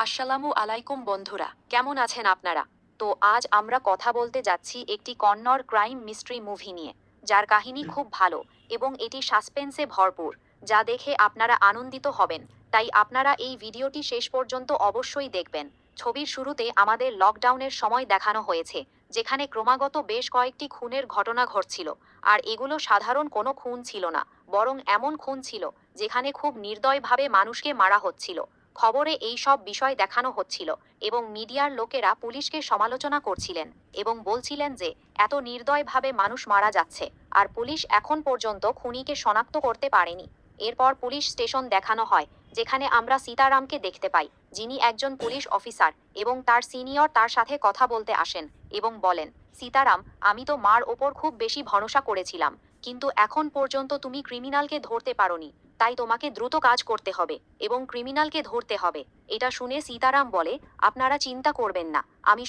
আসসালামু আলাইকুম বন্ধুরা, কেমন আছেন আপনারা? তো আজ আমরা কথা বলতে যাচ্ছি একটি কন্নড় ক্রাইম মিস্ট্রি মুভি নিয়ে, যার কাহিনী খুব ভালো এবং এটি সাসপেন্সে ভরপুর, যা দেখে আপনারা আনন্দিত হবেন। তাই আপনারা এই ভিডিওটি শেষ পর্যন্ত অবশ্যই দেখবেন। ছবির শুরুতে আমাদের লকডাউনের সময় দেখানো হয়েছে, যেখানে ক্রমাগত বেশ কয়েকটি খুনের ঘটনা ঘটছিল। আর এগুলো সাধারণ কোনো খুন ছিল না, বরং এমন খুন ছিল যেখানে খুব নির্দয়ভাবে মানুষকে মারা হচ্ছিল। খবরে এই সব বিষয় দেখানো হচ্ছিল এবং মিডিয়ার লোকেরা পুলিশকে সমালোচনা করছিলেন এবং বলছিলেন যে এত নির্দয়ভাবে মানুষ মারা যাচ্ছে, আর পুলিশ এখন পর্যন্ত খুনিকে শনাক্ত করতে পারেনি। এরপর পুলিশ স্টেশন দেখানো হয়, যেখানে আমরা সীতারামকে দেখতে পাই, যিনি একজন পুলিশ অফিসার, এবং তার সিনিয়র তার সাথে কথা বলতে আসেন এবং বলেন, সীতারাম, আমি তো মার ওপর খুব বেশি ভরসা করেছিলাম, কিন্তু এখন পর্যন্ত তুমি ক্রিমিনালকে ধরতে পারোনি। তাই তোমাকে দ্রুত কাজ করতে হবে এবং ক্রিমিনালকে ধরতে হবে। এটা শুনে সীতারাম বলে, আপনারা চিন্তা করবেন না, আমি।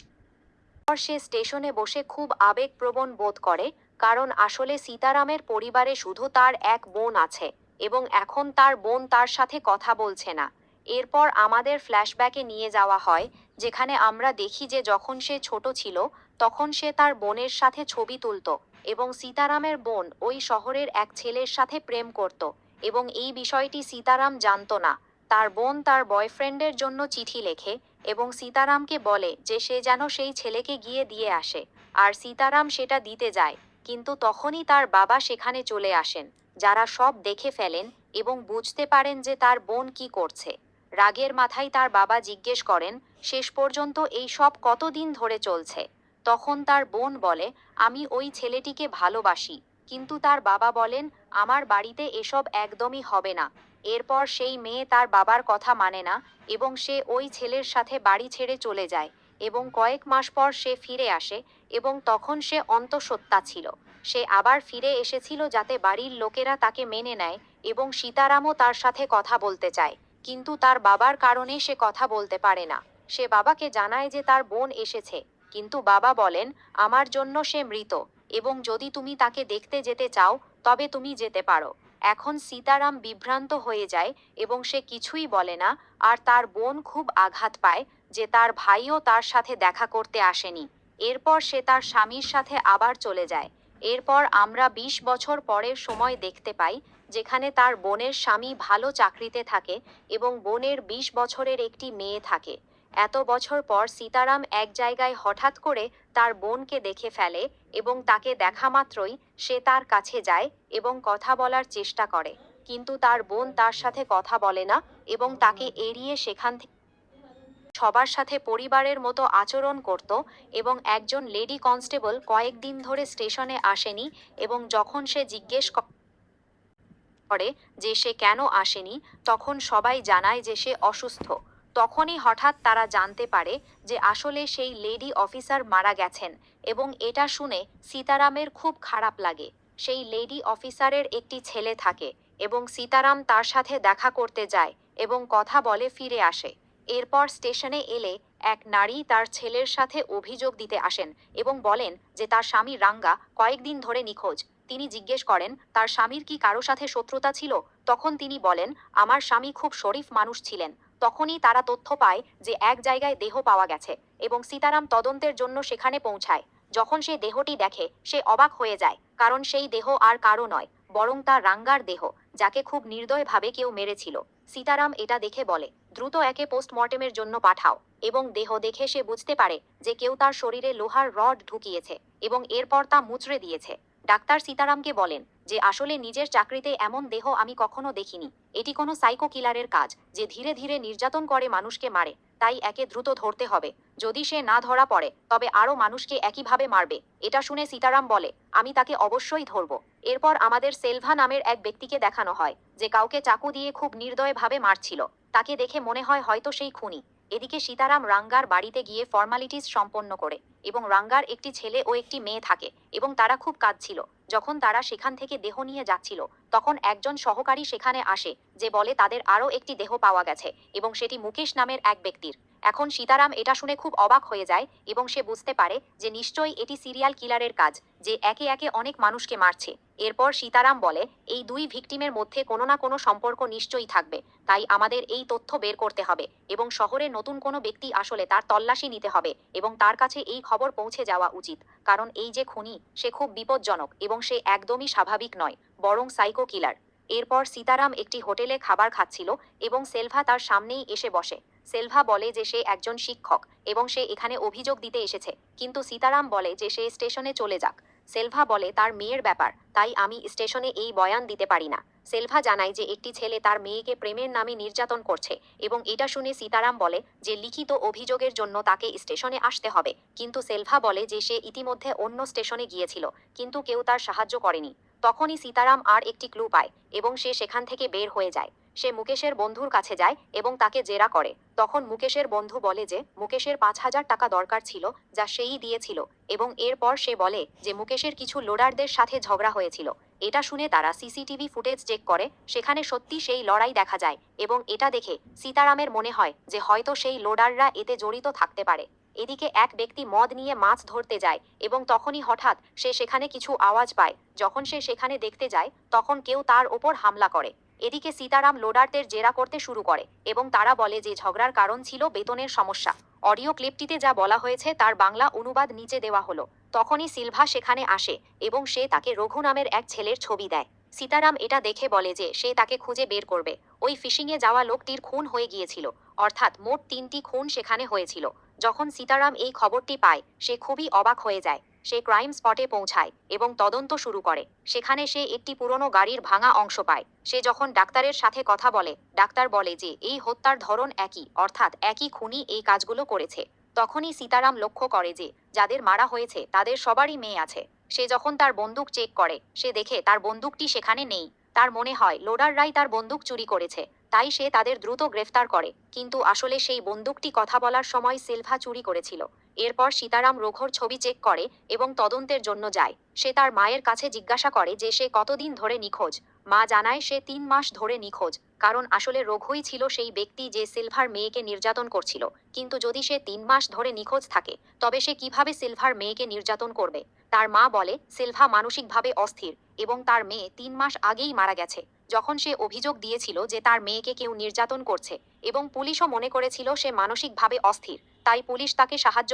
সে স্টেশনে বসে খুব আবেগপ্রবণ বোধ করে, কারণ আসলে সীতারামের পরিবারে শুধু তার এক বোন আছে এবং এখন তার বোন তার সাথে কথা বলছে না। এরপর আমাদের ফ্ল্যাশব্যাকে নিয়ে যাওয়া হয়, যেখানে আমরা দেখি যে যখন সে ছোট ছিল, তখন সে তার বোনের সাথে ছবি তুলত এবং সীতারামের বোন ওই শহরের এক ছেলের সাথে প্রেম করত এবং এই বিষয়টি সীতারাম জানতো না। তার বোন তার বয়ফ্রেন্ডের জন্য চিঠি লেখে এবং সীতারামকে বলে যে সে যেন সেই ছেলেকে গিয়ে দিয়ে আসে। আর সীতারাম সেটা দিতে যায়, কিন্তু তখনই তার বাবা সেখানে চলে আসেন, যারা সব দেখে ফেলেন এবং বুঝতে পারেন যে তার বোন কি করছে। রাগের মাথায় তার বাবা জিজ্ঞেস করেন, শেষ পর্যন্ত এই সব কতদিন ধরে চলছে? তখন তার বোন বলে, আমি ওই ছেলেটিকে ভালোবাসি। কিন্তু তার বাবা বলেন, আমার বাড়িতে এসব একদমই হবে না। এরপর সেই মেয়ে তার বাবার কথা মানে না এবং সে ওই ছেলের সাথে বাড়ি ছেড়ে চলে যায় এবং কয়েক মাস পর সে ফিরে আসে এবং তখন সে অন্তঃসত্ত্বা ছিল। সে আবার ফিরে এসেছিল যাতে বাড়ির লোকেরা তাকে মেনে নেয় এবং সীতারামও তার সাথে কথা বলতে চায়, কিন্তু তার বাবার কারণে সে কথা বলতে পারে না। সে বাবাকে জানায় যে তার বোন এসেছে, কিন্তু বাবা বলেন, আমার জন্য সে মৃত এবং যদি তুমি তাকে দেখতে যেতে চাও তবে তুমি যেতে পারো। এখন সীতারাম বিভ্রান্ত হয়ে যায় এবং সে কিছুই বলে না। আর তার বোন খুব আঘাত পায় যে তার ভাইও তার সাথে দেখা করতে আসেনি। এরপর সে তার স্বামীর সাথে আবার চলে যায়। এরপর আমরা 20 বছর পরের সময় দেখতে পাই, যেখানে তার বোনের স্বামী ভালো চাকরিতে থাকে এবং বোনের 20 বছরের একটি মেয়ে থাকে। এত বছর পর সীতারাম এক জায়গায় হঠাৎ করে তার বোনকে দেখে ফেলে এবং তাকে দেখা মাত্রই সে তার কাছে যায় এবং কথা বলার চেষ্টা করে, কিন্তু তার বোন তার সাথে কথা বলে না এবং তাকে এড়িয়ে সেখান থেকে সবার সাথে পরিবারের মতো আচরণ করত। এবং একজন লেডি কনস্টেবল কয়েকদিন ধরে স্টেশনে আসেনি এবং যখন সে জিজ্ঞেস করে যে সে কেন আসেনি, তখন সবাই জানায় যে সে অসুস্থ। তখনই হঠাৎ তারা জানতে পারে যে আসলে সেই লেডি অফিসার মারা গেছেন এবং এটা শুনে সীতারামের খুব খারাপ লাগে। সেই লেডি অফিসারের একটি ছেলে থাকে এবং সীতারাম তার সাথে দেখা করতে যায় এবং কথা বলে ফিরে আসে। এরপর স্টেশনে এলে এক নারী তার ছেলের সাথে অভিযোগ দিতে আসেন এবং বলেন যে তার স্বামী রাঙ্গা কয়েকদিন ধরে নিখোঁজ। তিনি জিজ্ঞেস করেন তার স্বামীর কি কারো সাথে শত্রুতা ছিল। তখন তিনি বলেন, আমার স্বামী খুব শরীফ মানুষ ছিলেন। তখনই তারা তথ্য পায় যে এক জায়গায় দেহ পাওয়া গেছে এবং সীতারাম তদন্তের জন্য সেখানে পৌঁছায়। যখন সে দেহটি দেখে সে অবাক হয়ে যায়, কারণ সেই দেহ আর কারো নয়, বরং তার রাঙ্গার দেহ, যাকে খুব নির্দয়ভাবে কেউ মেরেছিল। সীতারাম এটা দেখে বলে, দ্রুত একে পোস্টমর্টেমের জন্য পাঠাও। এবং দেহ দেখে সে বুঝতে পারে যে কেউ তার শরীরে লোহার রড ঢুকিয়েছে এবং এরপর তা মুচড়ে দিয়েছে। ডাক্তার সীতারামকে বলেন যে আসলে নিজের চাকরিতে এমন দেহ আমি কখনো দেখিনি। এটি কোনো সাইকো কিলারের কাজ, যে ধীরে ধীরে নির্যাতন করে মানুষকে মারে। তাই একে দ্রুত ধরতে হবে। যদি সে না ধরা পড়ে তবে আরও মানুষকে একইভাবে মারবে। এটা শুনে সীতারাম বলে, আমি তাকে অবশ্যই ধরব। এরপর আমাদের সেলভা নামের এক ব্যক্তিকে দেখানো হয়, যে কাউকে চাকু দিয়ে খুব নির্দয়ভাবে মারছিল। তাকে দেখে মনে হয় হয়তো সেই খুনি। এদিকে সীতারাম রাঙ্গার বাড়িতে গিয়ে ফর্মালিটিস সম্পন্ন করে এবং রাঙ্গার একটি ছেলে ও একটি মেয়ে থাকে এবং তারা খুব কাঁদছিল। যখন তারা সেখান থেকে দেহ নিয়ে যাচ্ছিল, তখন একজন সহকারী সেখানে আসে, যে বলে তাদের আরও একটি দেহ পাওয়া গেছে এবং সেটি মুকেশ নামের এক ব্যক্তির। এখন সীতারাম এটা শুনে খুব অবাক হয়ে যায় এবং সে বুঝতে পারে যে নিশ্চয়ই এটি সিরিয়াল কিলারের কাজ, যে একে একে অনেক মানুষকে মারছে। এরপর সীতারাম বলে, এই দুই ভিকটিমের মধ্যে কোনো না কোনো সম্পর্ক নিশ্চয়ই থাকবে, তাই আমাদের এই তথ্য বের করতে হবে এবং শহরের নতুন কোনো ব্যক্তি আসলে তার তল্লাশি নিতে হবে এবং তার কাছে এই খবর পৌঁছে যাওয়া উচিত, কারণ এই যে খুনি সে খুব বিপজ্জনক এবং সে একদমই স্বাভাবিক নয়, বরং সাইকো কিলার। এরপর সীতারাম একটি হোটেলে খাবার খাচ্ছিল এবং সেলভা তার সামনেই এসে বসে। সেলভা বলে যে সে একজন শিক্ষক এবং সে এখানে অভিযোগ দিতে এসেছে, কিন্তু সীতারাম বলে যে সে স্টেশনে চলে যাক। সেলভা বলে তার মেয়ের ব্যাপার, তাই আমি স্টেশনে এই বয়ান দিতে পারি না। সেলভা জানায় যে একটি ছেলে তার মেয়েকে প্রেমের নামে নির্যাতন করছে এবং এটা শুনে সীতারাম বলে যে লিখিত অভিযোগের জন্য তাকে স্টেশনে আসতে হবে, কিন্তু সেলভা বলে যে সে ইতিমধ্যে অন্য স্টেশনে গিয়েছিল, কিন্তু কেউ তার সাহায্য করেনি। তখনই সীতারাম আর একটি ক্লু পায় এবং সে সেখান থেকে বের হয়ে যায়। সে মুকেশের বন্ধুর কাছে যায় এবং তাকে জেরা করে। তখন মুকেশের বন্ধু বলে যে মুকেশের 5,000 টাকা দরকার ছিল, যা সেই দিয়েছিল, এবং এরপর সে বলে যে মুকেশের কিছু লোডারদের সাথে ঝগড়া হয়েছিল। এটা শুনে তারা সিসিটিভি ফুটেজ চেক করে, সেখানে সত্যি সেই লড়াই দেখা যায় এবং এটা দেখে সীতারামের মনে হয় যে হয়তো সেই লোডাররা এতে জড়িত থাকতে পারে। এদিকে এক ব্যক্তি মদ নিয়ে মাছ ধরতে যায় এবং তখনই হঠাৎ সে সেখানে কিছু আওয়াজ পায়। যখন সে সেখানে দেখতে যায় তখন কেউ তার ওপর হামলা করে। এদিকে সীতারাম লোডারদের জেরা করতে শুরু করে এবং তারা বলে যে ঝগড়ার কারণ ছিল বেতনের সমস্যা। অডিও ক্লিপটিতে যা বলা হয়েছে তার বাংলা অনুবাদ নিচে দেওয়া হলো। তখনই সিলভা সেখানে আসে এবং সে তাকে রঘু নামের এক ছেলের ছবি দেয়। সীতারাম এটা দেখে বলে যে সে তাকে খুঁজে বের করবে। ওই ফিশিংয়ে যাওয়া লোকটির খুন হয়ে গিয়েছিল, অর্থাৎ মোট 3টি খুন সেখানে হয়েছিল। যখন সীতারাম এই খবরটি পায় সে খুবই অবাক হয়ে যায়। সে ক্রাইম স্পটে পৌঁছায় এবং তদন্ত শুরু করে। সেখানে সে একটি পুরনো গাড়ির ভাঙা অংশ পায়। সে যখন ডাক্তারের সাথে কথা বলে, ডাক্তার বলে যে এই হত্যার ধরন একই, অর্থাৎ একই খুনি এই কাজগুলো করেছে। তখনই সীতারাম লক্ষ্য করে যে যাদের মারা হয়েছে তাদের সবারই মেয়ে আছে। সে যখন তার বন্দুক চেক করে সে দেখে তার বন্দুকটি সেখানে নেই। তার মনে হয় লোডাররাই তার বন্দুক চুরি করেছে, তাই সে তাদের দ্রুত গ্রেফতার করে, কিন্তু আসলে সেই বন্দুকটি কথা বলার সময় সিলভা চুরি করেছিল। এরপর সীতারাম রঘুর ছবি চেক করে এবং তদন্তের জন্য যায়। সে তার মায়ের কাছে জিজ্ঞাসা করে যে সে কতদিন ধরে নিখোঁজ। মা জানায় সে 3 মাস ধরে নিখোঁজ, কারণ আসলে রঘুই ছিল সেই ব্যক্তি যে সিলভার মেয়েকে নির্যাতন করছিল। কিন্তু যদি সে 3 মাস ধরে নিখোঁজ থাকে তবে সে কিভাবে সিলভার মেয়েকে নির্যাতন করবে? তার মা বলে সিলভা মানসিকভাবে অস্থির এবং তার মেয়ে 3 মাস আগেই মারা গেছে, যখন সে অভিযোগ দিয়েছিল যে তার মেয়েকে কেউ নির্যাতন করছে, এবং পুলিশও মনে করেছিল সে মানসিকভাবে অস্থির, তাই পুলিশ তাকে সাহায্য।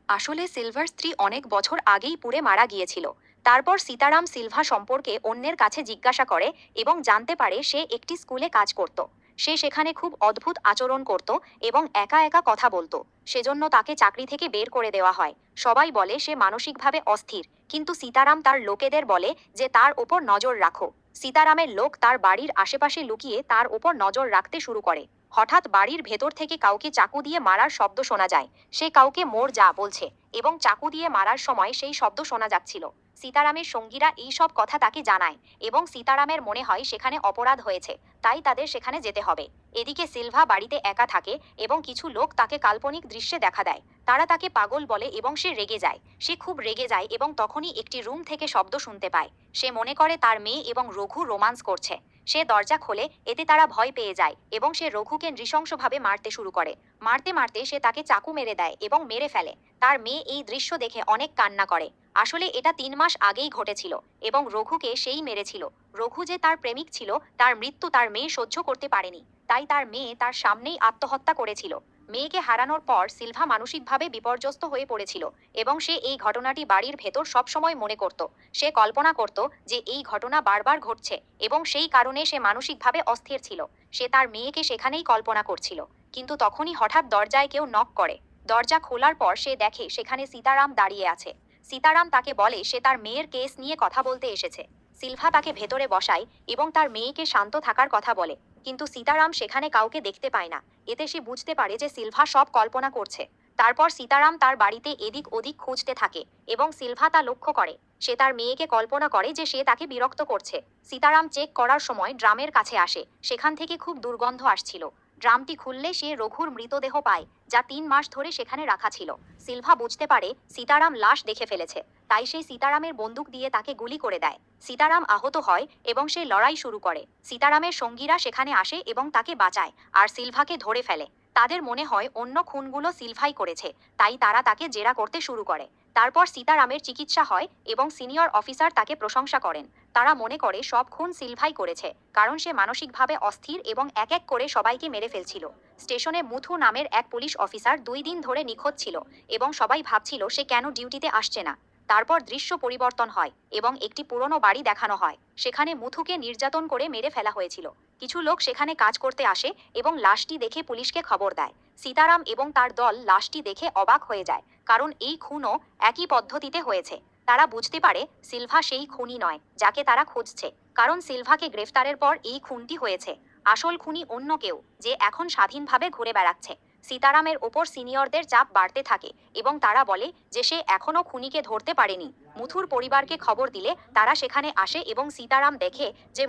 আসলে সিলভার স্ত্রী অনেক বছর আগেই পুড়ে মারা গিয়েছিল। তারপর সীতারাম সিলভা সম্পর্কে অন্যের কাছে জিজ্ঞাসা করে এবং জানতে পারে সে একটি স্কুলে কাজ করত। সে সেখানে খুব অদ্ভুত আচরণ করত এবং একা একা কথা বলতো। সেজন্য তাকে চাকরি থেকে বের করে দেওয়া হয়। সবাই বলে সে মানসিকভাবে অস্থির, কিন্তু সীতারাম তার লোকেদের বলে যে তার ওপর নজর রাখো। সীতারামের লোক তার বাড়ির আশেপাশে লুকিয়ে তার ওপর নজর রাখতে শুরু করে। হঠাৎ বাড়ির ভেতর থেকে কাউকে চাকু দিয়ে মারার শব্দ শোনা যায়। সে কাউকে মোর যা বলছে এবং চাকু দিয়ে মারার সময় সেই শব্দ শোনা যাচ্ছিল। সীতারামের সঙ্গীরা এই সব কথা তাকে জানায় এবং সীতারামের মনে হয় সেখানে অপরাধ হয়েছে, তাই তাদের সেখানে যেতে হবে। এদিকে সিলভা বাড়িতে একা থাকে এবং কিছু লোক তাকে কাল্পনিক দৃশ্যে দেখা দেয়। তারা তাকে পাগল বলে এবং সে রেগে যায়। সে খুব রেগে যায় এবং তখনই একটি রুম থেকে শব্দ শুনতে পায়। সে মনে করে তার মেয়ে এবং রঘু রোমান্স করছে। সে দরজা খোলে, এতে তারা ভয় পেয়ে যায় এবং সে রঘুকে নৃশংসভাবে মারতে শুরু করে। মারতে মারতে সে তাকে চাকু মেরে দেয় এবং মেরে ফেলে। তার মেয়ে এই দৃশ্য দেখে অনেক কান্না করে। আসলে এটা 3 মাস আগেই ঘটেছিল এবং রঘুকে সেই মেরেছিল। রঘু যে তার প্রেমিক ছিল, তার মৃত্যু তার মেয়ে সহ্য করতে পারেনি, তাই তার মেয়ে তার সামনেই আত্মহত্যা করেছিল। মেয়েকে হারানোর পর সিলভা মানসিকভাবে বিপর্যস্ত হয়ে পড়েছিল এবং সে এই ঘটনাটি বাড়ির ভেতর সবসময় মনে করত। সে কল্পনা করত যে এই ঘটনা বারবার ঘটছে এবং সেই কারণে সে মানসিকভাবে অস্থির ছিল। সে তার মেয়েকে সেখানেই কল্পনা করছিল, কিন্তু তখনই হঠাৎ দরজায় কেউ নক করে। দরজা খোলার পর সে দেখে সেখানে সীতারাম দাঁড়িয়ে আছে। সীতারাম তাকে বলে সে তার মেয়ের কেস নিয়ে কথা বলতে এসেছে। সিলভা তাকে ভেতরে বসায় এবং তার মেয়েকে শান্ত থাকার কথা বলে, কিন্তু সীতারাম সেখানে কাউকে দেখতে পায় না। এতে সে বুঝতে পারে যে সিলভা সব কল্পনা করছে। তারপর সীতারাম তার বাড়িতে এদিক ওদিক খুঁজতে থাকে এবং সিলভা তা লক্ষ্য করে। সে তার মেয়েকে কল্পনা করে যে সে তাকে বিরক্ত করছে। সীতারাম চেক করার সময় ড্রামের কাছে আসে। সেখান থেকে খুব দুর্গন্ধ আসছিল। ড্রামটি খুললে সে রঘুর মৃতদেহ পায়, যা 3 মাস ধরে সেখানে রাখা ছিল। সিলভা বুঝতে পারে সীতারাম লাশ দেখে ফেলেছে, তাই সে সীতারামের বন্দুক দিয়ে তাকে গুলি করে দেয়। সীতারাম আহত হয় এবং সে লড়াই শুরু করে। সীতারামের সঙ্গীরা সেখানে আসে এবং তাকে বাঁচায় আর সিলভাকে ধরে ফেলে। তাদের মনে হয় অন্য খুনগুলো সিলভাই করেছে, তাই তারা তাকে জেরা করতে শুরু করে। তারপর সীতারামের চিকিৎসা হয় এবং সিনিয়র অফিসার তাকে প্রশংসা করেন। তারা মনে করে সব খুন সিলভাই করেছে, কারণ সে মানসিকভাবে অস্থির এবং এক এক করে সবাইকে মেরে ফেলছিল। স্টেশনে মুথু নামের এক পুলিশ অফিসার 2 দিন ধরে নিখোঁজ ছিল এবং সবাই ভাবছিল সে কেন ডিউটিতে আসছে না। তারপর দৃশ্য পরিবর্তন হয় এবং একটি পুরনো বাড়ি দেখানো হয়। সেখানে মুথুকে নির্যাতন করে মেরে ফেলা হয়েছিল। কিছু লোক সেখানে কাজ করতে আসে এবং লাশটি দেখে পুলিশকে খবর দেয়। সীতারাম এবং তার দল লাশটি দেখে অবাক হয়ে যায়, কারণ এই খুনও একই পদ্ধতিতে হয়েছে। তারা বুঝতে পারে সিলভা সেই খুনি নয় যাকে তারা খুঁজছে, কারণ সিলভাকে গ্রেফতারের পর এই খুনটি হয়েছে। আসল খুনি অন্য কেউ, যে এখন স্বাধীনভাবে ঘুরে বেড়াচ্ছে। সীতারামের ওপর সিনিয়রদের চাপ বাড়তে থাকে এবং তারা বলে যে সে এখনও খুনিকে ধরতে পারেনি। মুথুর পরিবারকে খবর দিলে তারা সেখানে আসে এবং সীতারাম দেখে যে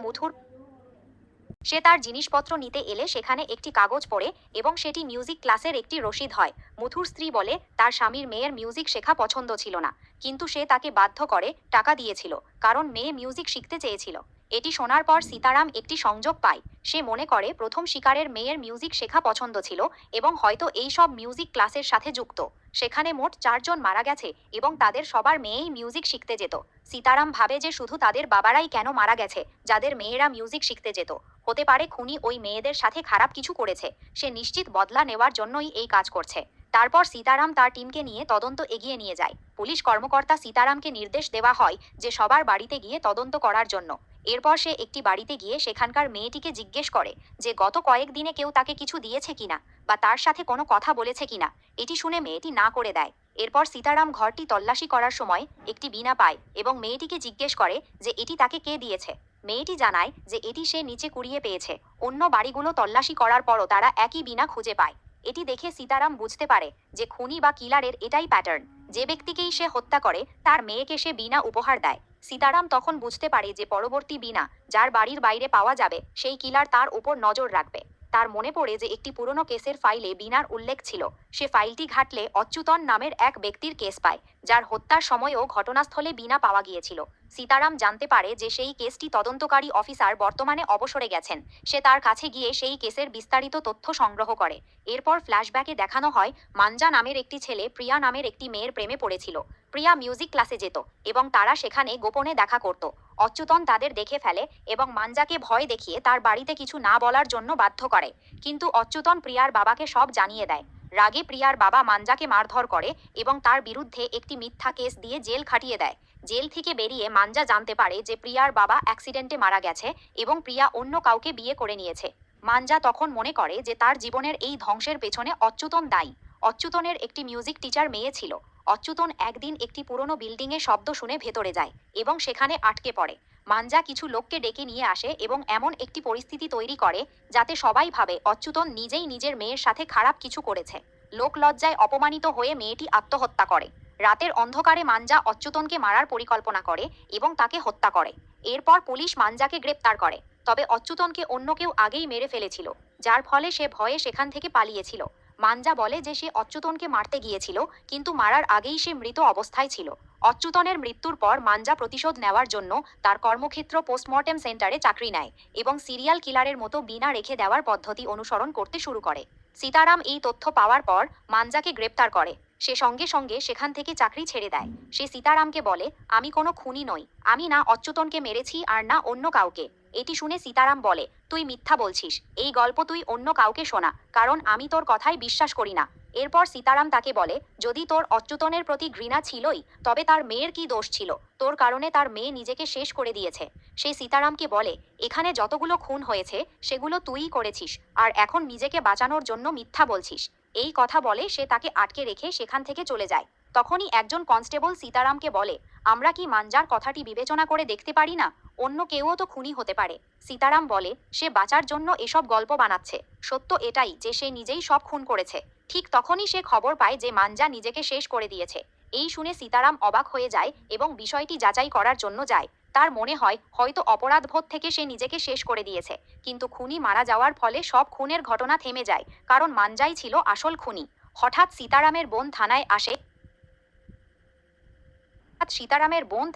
সে তার জিনিসপত্র নিতে এলে সেখানে একটি কাগজ পড়ে এবং সেটি মিউজিক ক্লাসের একটি রসিদ হয়। মুথুর স্ত্রী বলে তার স্বামীর মেয়ের মিউজিক শেখা পছন্দ ছিল না, কিন্তু সে তাকে বাধ্য করে টাকা দিয়েছিল, কারণ মেয়ে মিউজিক শিখতে চেয়েছিল। এটি শোনার পর সীতারাম একটি সংযোগ পায়। সে মনে করে প্রথম শিকারের মেয়ের মিউজিক শেখা পছন্দ ছিল এবং হয়তো এই সব মিউজিক ক্লাসের সাথে যুক্ত। সেখানে মোট 4 জন মারা গেছে এবং তাদের সবার মেয়েই মিউজিক শিখতে যেত। সীতারাম ভাবে যে শুধু তাদের বাবারাই কেন মারা গেছে যাদের মেয়েরা মিউজিক শিখতে যেত। হতে পারে খুনি ওই মেয়েদের সাথে খারাপ কিছু করেছে। সে নিশ্চিত বদলা নেওয়ার জন্যই এই কাজ করছে। তারপর সীতারাম তার টিমকে নিয়ে তদন্ত এগিয়ে নিয়ে যায়। পুলিশ কর্মকর্তা সীতারামকে নির্দেশ দেওয়া হয় যে সবার বাড়িতে গিয়ে তদন্ত করার জন্য। এরপর সে একটি বাড়িতে গিয়ে সেখানকার মেয়েটিকে জিজ্ঞেস করে যে গত কয়েকদিনে কেউ তাকে কিছু দিয়েছে কিনা বা তার সাথে কোনো কথা বলেছে কিনা। এটি শুনে মেয়েটি না করে দেয়। এরপর সীতারাম ঘরটি তল্লাশি করার সময় একটি বীণা পায় এবং মেয়েটিকে জিজ্ঞেস করে যে এটি তাকে কে দিয়েছে। মেয়েটি জানায় যে এটি সে নিচে কুড়িয়ে পেয়েছে। অন্য বাড়িগুলো তল্লাশি করার পরও তারা একই বীণা খুঁজে পায়। এটি দেখে সীতারাম বুঝতে পারে যে খুনি বা কিলারের এটাই প্যাটার্ন। যে ব্যক্তিকেই সে হত্যা করে তার মেয়েকে সে বীণা উপহার দেয়। সীতারাম তখন বুঝতে পারে যে পরবর্তী বীণা যার বাড়ির বাইরে পাওয়া যাবে সেই কিলার তার উপর নজর রাখবে। তার মনে পড়ে যে একটি পুরনো কেসের ফাইলে বীণার উল্লেখ ছিল। সে ফাইলটি ঘাটলে অচ্যুতন নামের এক ব্যক্তির কেস পায়, যার হত্যার সময়ও ঘটনাস্থলে বীণা পাওয়া গিয়েছিল। সীতারাম জানতে পারে যে সেই কেসটি তদন্তকারী অফিসার বর্তমানে অবসরে গেছেন। সে তার কাছে গিয়ে সেই কেসের বিস্তারিত তথ্য সংগ্রহ করে। এরপর ফ্ল্যাশব্যাকে দেখানো হয় মাঞ্জা নামের একটি ছেলে প্রিয়া নামের একটি মেয়ের প্রেমে পড়েছিল। প্রিয়া মিউজিক ক্লাসে যেত এবং তারা সেখানে গোপনে দেখা করত। অচ্যুতন তাদের দেখে ফেলে এবং মাঞ্জাকে ভয় দেখিয়ে তার বাড়িতে কিছু না বলার জন্য বাধ্য করে, কিন্তু অচ্যুতন প্রিয়ার বাবাকে সব জানিয়ে দেয়। রাগে প্রিয়ার বাবা মাঞ্জাকে মারধর করে এবং তার বিরুদ্ধে একটি মিথ্যা কেস দিয়ে জেল খাটিয়ে দেয়। জেল থেকে বেরিয়ে মাঞ্জা জানতে পারে যে প্রিয়ার বাবা অ্যাক্সিডেন্টে মারা গেছে এবং প্রিয়া অন্য কাউকে বিয়ে করে নিয়েছে। মাঞ্জা তখন মনে করে যে তার জীবনের এই ধ্বংসের পেছনে অচ্যুতন দায়ী। অচ্যুতনের একটি মিউজিক টিচার মেয়ে ছিল। অচ্যুতন একদিন একটি পুরনো বিল্ডিংয়ে শব্দ শুনে ভেতরে যায় এবং সেখানে আটকে পড়ে। মাঞ্জা কিছু লোককে ডেকে নিয়ে আসে এবং এমন একটি পরিস্থিতি তৈরি করে যাতে সবাই ভাবে অচ্যুতন নিজেই নিজের মেয়ের সাথে খারাপ কিছু করেছে। লোক লজ্জায় অপমানিত হয়ে মেয়েটি আত্মহত্যা করে। রাতের অন্ধকারে মাঞ্জা অচ্যুতনকে মারার পরিকল্পনা করে এবং তাকে হত্যা করে। এরপর পুলিশ মাঞ্জাকে গ্রেপ্তার করে, তবে অচ্যুতনকে অন্য কেউ আগেই মেরে ফেলেছিল, যার ফলে সে ভয়ে সেখান থেকে পালিয়েছিল। মাঞ্জা বলে যে সে অচ্যুতনকে মারতে গিয়েছিল, কিন্তু মারার আগেই সে মৃত অবস্থায় ছিল। অচ্যুতনের মৃত্যুর পর মাঞ্জা প্রতিশোধ নেওয়ার জন্য তার কর্মক্ষেত্র পোস্টমর্টেম সেন্টারে চাকরি নেয় এবং সিরিয়াল কিলারের মতো বিনা রেখে দেওয়ার পদ্ধতি অনুসরণ করতে শুরু করে। সীতারাম এই তথ্য পাওয়ার পর মাঞ্জাকে গ্রেপ্তার করে। সে সঙ্গে সঙ্গে সেখান থেকে চাকরি ছেড়ে দেয়। সে সীতারামকে বলে, আমি কোনো খুনি নই, আমি না অচ্যুতনকে মেরেছি আর না অন্য কাউকে। এটি শুনে সীতারাম বলে, তুই মিথ্যা বলছিস, এই গল্প তুই অন্য কাউকে শোনা, কারণ আমি তোর কথায় বিশ্বাস করি না। এরপর সীতারাম তাকে বলে, যদি তোর অচ্যুতনের প্রতি ঘৃণা ছিলই, তবে তার মেয়ের কি দোষ ছিল? তোর কারণে তার মেয়ে নিজেকে শেষ করে দিয়েছে। সে সীতারামকে বলে, এখানে যতগুলো খুন হয়েছে সেগুলো তুইই করেছিস, আর এখন নিজেকে বাঁচানোর জন্য মিথ্যা বলছিস। এই কথা বলে সে তাকে আটকে রেখে সেখান থেকে চলে যায়। তখনই একজন কনস্টেবল সীতারামকে বলে, আমরা কি মাঞ্জার কথাটি বিবেচনা করে দেখতে পারি না? অন্য কেউও তো খুনি হতে পারে। সীতারাম বলে, সে বাঁচার জন্য এসব গল্প বানাচ্ছে। সত্য এটাই যে সে নিজেই সব খুন করেছে। ঠিক তখনই সে খবর পায় যে মাঞ্জা নিজেকে শেষ করে দিয়েছে। এই শুনে সীতারাম অবাক হয়ে যায় এবং বিষয়টি যাচাই করার জন্য যায়। তার মনে হয় হয়তো অপরাধবোধ থেকে সে নিজেকে শেষ করে দিয়েছে, কিন্তু খুনি মারা যাওয়ার ফলে সব খুনের ঘটনা থেমে যায়, কারণ মাঞ্জাই ছিল আসল খুনি। হঠাৎ সীতারামের বোন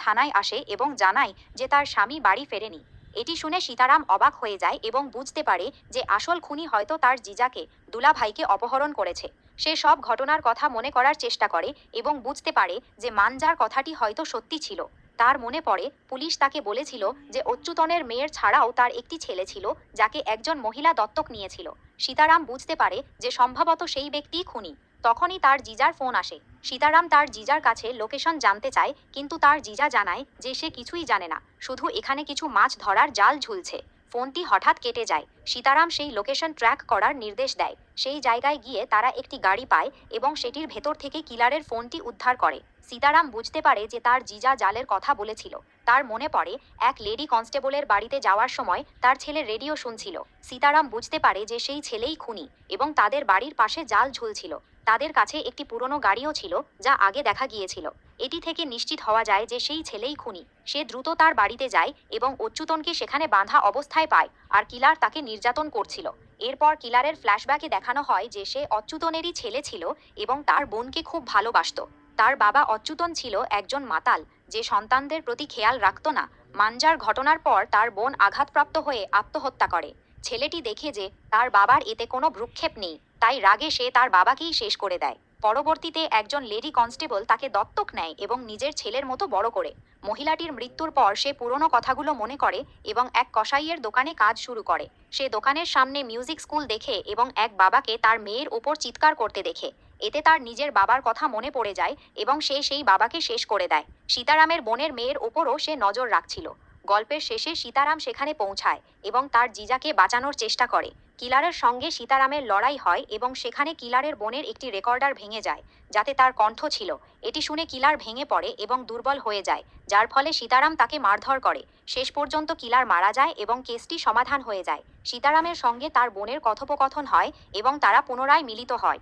থানায় আসে এবং জানায় যে তার স্বামী বাড়ি ফেরেনি। এটি শুনে সীতারাম অবাক হয়ে যায় এবং বুঝতে পারে যে আসল খুনি হয়তো তার জিজাকে, দুলাভাইকে অপহরণ করেছে। সে সব ঘটনার কথা মনে করার চেষ্টা করে এবং বুঝতে পারে যে মানজার কথাটি হয়তো সত্যি ছিল। তার মনে পড়ে পুলিশ তাকে বলেছিল যে অচ্যুতনের মেয়ের ছাড়াও তার একটি ছেলে ছিল যাকে একজন মহিলা দত্তক নিয়েছিল। সীতারাম বুঝতে পারে যে সম্ভবত সেই ব্যক্তিই খুনি। তখনই তার জিজার ফোন আসে। সীতারাম তার জিজার কাছে লোকেশন জানতে চায়, কিন্তু তার জিজা জানায় যে সে কিছুই জানে না, শুধু এখানে কিছু মাছ ধরার জাল ঝুলছে। ফোনটি হঠাৎ কেটে যায়। সীতারাম সেই লোকেশন ট্র্যাক করার নির্দেশ দেয়। সেই জায়গায় গিয়ে তারা একটি গাড়ি পায় এবং সেটির ভেতর থেকে কিলারের ফোনটি উদ্ধার করে। সীতারাম বুঝতে পারে যে তার জিজা জালের কথা বলেছিল। তার মনে পড়ে এক লেডি কনস্টেবলের বাড়িতে যাওয়ার সময় তার ছেলে রেডিও শুনছিল। সীতারাম বুঝতে পারে যে সেই ছেলেই খুনি এবং তাদের বাড়ির পাশে জাল ঝুলছিল। তাদের কাছে একটি পুরনো গাড়িও ছিল যা আগে দেখা গিয়েছিল। এটি থেকে নিশ্চিত হওয়া যায় যে সেই ছেলেই খুনি। সে দ্রুত তার বাড়িতে যায় এবং অচ্যুতনকে সেখানে বাঁধা অবস্থায় পায়, আর কিলার তাকে নির্যাতন করছিল। এরপর কিলারের ফ্ল্যাশব্যাকে দেখানো হয় যে সে অচ্যুতনেরই ছেলে ছিল এবং তার বোনকে খুব ভালোবাসত। তার বাবা অচ্যুতন ছিল একজন মাতাল যে সন্তানদের প্রতি খেয়াল রাখত না। মানজার ঘটনার পর তার বোন আঘাতপ্রাপ্ত হয়ে আত্মহত্যা করে। ছেলেটি দেখে যে তার বাবার এতে কোনো ভ্রুক্ষেপ নেই, তাই রাগে সে তার বাবাকেই শেষ করে দেয়। পরবর্তীতে একজন লেডি কনস্টেবল তাকে দত্তক নেয় এবং নিজের ছেলের মতো বড় করে। মহিলাটির মৃত্যুর পর সে পুরনো কথাগুলো মনে করে এবং এক কসাইয়ের দোকানে কাজ শুরু করে। সে দোকানের সামনে মিউজিক স্কুল দেখে এবং এক বাবাকে তার মেয়ের ওপর চিৎকার করতে দেখে। এতে তার নিজের বাবার কথা মনে পড়ে যায় এবং সে সেই বাবাকে শেষ করে দেয়। সীতারামের বোনের মেয়ের ওপরও সে নজর রাখছিল। গল্পের শেষে সীতারাম সেখানে পৌঁছায় এবং তার জিজাকে বাঁচানোর চেষ্টা করে। কিলারের সঙ্গে সীতারামের লড়াই হয় এবং সেখানে কিলারের বোনের একটি রেকর্ডার ভেঙে যায়, যাতে তার কণ্ঠ ছিল। এটি শুনে কিলার ভেঙে পড়ে এবং দুর্বল হয়ে যায়, যার ফলে সীতারাম তাকে মারধর করে। শেষ পর্যন্ত কিলার মারা যায় এবং কেসটি সমাধান হয়ে যায়। সীতারামের সঙ্গে তার বোনের কথোপকথন হয় এবং তারা পুনরায় মিলিত হয়।